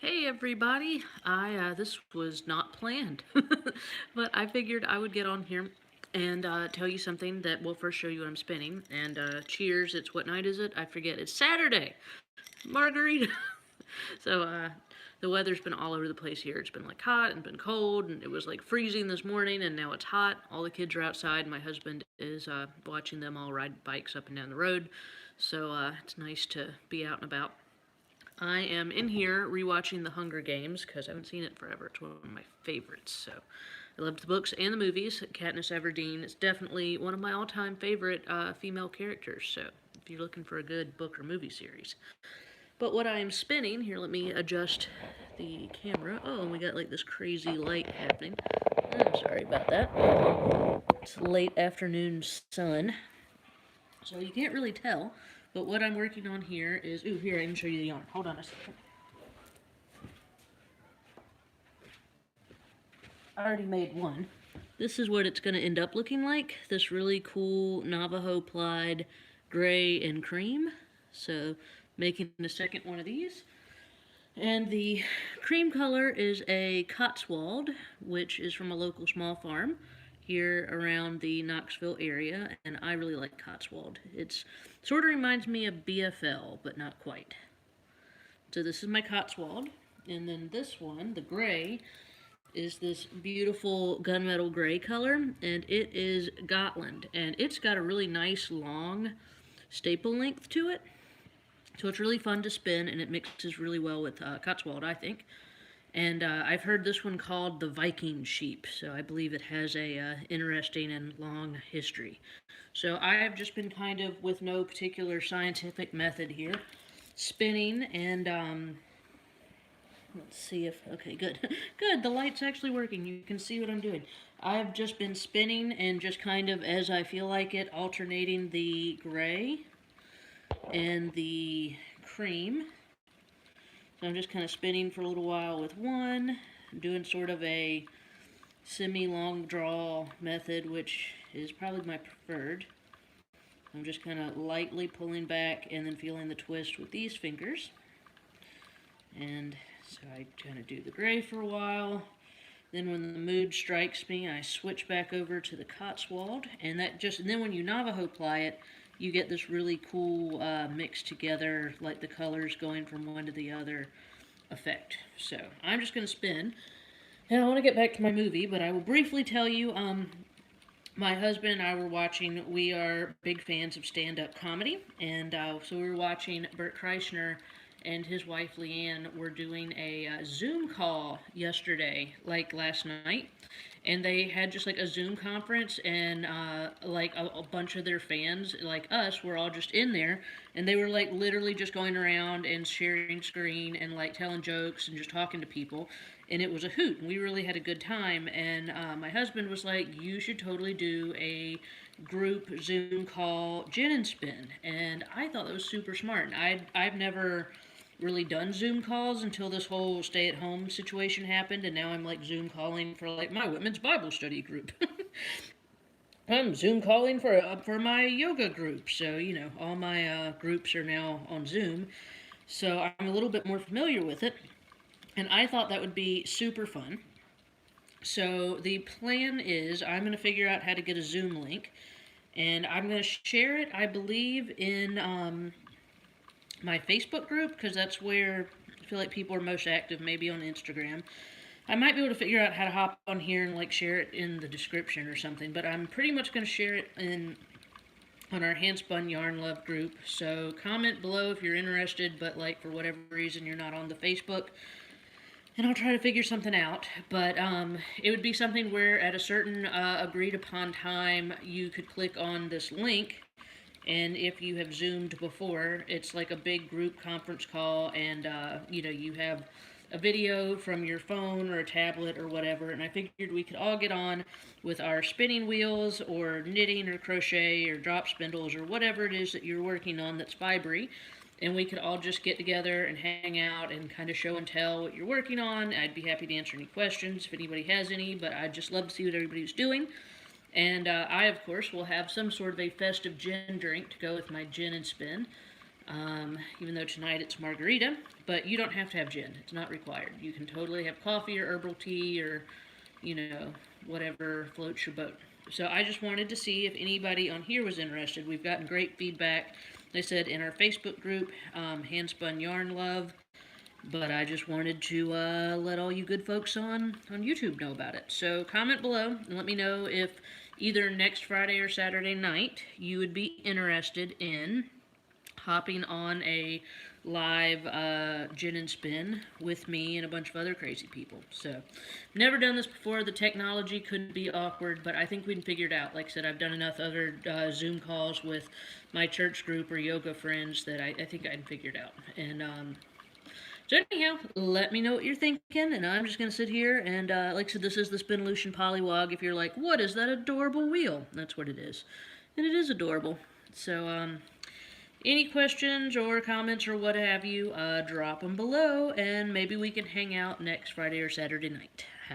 Hey everybody! This was not planned, but I figured I would get on here and tell you something that will first show you what I'm spinning. And cheers! It's what night is it? I forget. It's Saturday. Margarita. so the weather's been all over the place here. It's been like hot and been cold, and it was like freezing this morning, and now it's hot. All the kids are outside. My husband is watching them all ride bikes up and down the road. So it's nice to be out and about. I am in here rewatching The Hunger Games because I haven't seen it forever. It's one of my favorites. So I loved the books and the movies. Katniss Everdeen is definitely one of my all-time favorite female characters. So if you're looking for a good book or movie series. But what I am spinning, here let me adjust the camera. Oh, and we got like this crazy light happening. I'm sorry about that. It's late afternoon sun. So you can't really tell. But what I'm working on here is, ooh, here, I can show you the yarn. Hold on a second. I already made one. This is what it's going to end up looking like. This really cool Navajo plaid gray and cream. So making the second one of these. And the cream color is a Cotswold, which is from a local small farm here around the Knoxville area, and I really like Cotswold. It sort of reminds me of BFL, but not quite. So this is my Cotswold, and then this one, the gray, is this beautiful gunmetal gray color, and it is Gotland, and it's got a really nice long staple length to it. So it's really fun to spin, and it mixes really well with Cotswold, I think. And I've heard this one called the Viking sheep, so I believe it has a interesting and long history. So I have just been kind of, with no particular scientific method here, spinning, and let's see if, okay, good. Good, the light's actually working. You can see what I'm doing. I've just been spinning and just kind of, as I feel like it, alternating the gray and the cream. So I'm just kind of spinning for a little while with one, doing sort of a semi-long draw method, which is probably my preferred. I'm just kind of lightly pulling back and then feeling the twist with these fingers. And so I kind of do the gray for a while. Then when the mood strikes me, I switch back over to the Cotswold, and then when you Navajo ply it, you get this really cool mix together, like the colors going from one to the other effect. So I'm just going to spin, and I want to get back to my movie, but I will briefly tell you, my husband and I were watching, we are big fans of stand-up comedy, and so we were watching Bert Kreischer and his wife Leanne were doing a Zoom call yesterday, like last night, and they had just like a Zoom conference, and like a bunch of their fans, like us, were all just in there, and they were like literally just going around and sharing screen and like telling jokes and just talking to people, and it was a hoot, and we really had a good time. And my husband was like, you should totally do a group Zoom call gin and spin, and I thought that was super smart. And I've never really done Zoom calls until this whole stay-at-home situation happened, and now I'm like Zoom calling for like my women's Bible study group. I'm Zoom calling for my yoga group, so you know all my groups are now on Zoom, so I'm a little bit more familiar with it, and I thought that would be super fun. So the plan is I'm going to figure out how to get a Zoom link, and I'm going to share it, I believe, in my Facebook group, because that's where I feel like people are most active, maybe on Instagram. I might be able to figure out how to hop on here and like share it in the description or something, but I'm pretty much going to share it on our Handspun Yarn Love group. So comment below if you're interested, but like for whatever reason you're not on the Facebook, and I'll try to figure something out. But it would be something where at a certain agreed upon time you could click on this link, and if you have Zoomed before, it's like a big group conference call, and you know, you have a video from your phone or a tablet or whatever, and I figured we could all get on with our spinning wheels or knitting or crochet or drop spindles or whatever it is that you're working on that's fibery, and we could all just get together and hang out and kind of show and tell what you're working on. I'd be happy to answer any questions if anybody has any, but I'd just love to see what everybody's doing. And I, of course, will have some sort of a festive gin drink to go with my gin and spin. Even though tonight it's margarita, but you don't have to have gin. It's not required. You can totally have coffee or herbal tea or, whatever floats your boat. So I just wanted to see if anybody on here was interested. We've gotten great feedback. They said in our Facebook group, Handspun Yarn Love, but I just wanted to let all you good folks on YouTube know about it. So comment below and let me know if either next Friday or Saturday night you would be interested in hopping on a live gin and spin with me and a bunch of other crazy people. So, never done this before. The technology could be awkward, but I think we can figure it out. Like I said, I've done enough other Zoom calls with my church group or yoga friends that I think I can figure it out. And so anyhow, let me know what you're thinking, and I'm just going to sit here and, like I said, this is the Spinolution Polywog. If you're like, what is that adorable wheel? That's what it is. And it is adorable. So, any questions or comments or what have you, drop them below, and maybe we can hang out next Friday or Saturday night.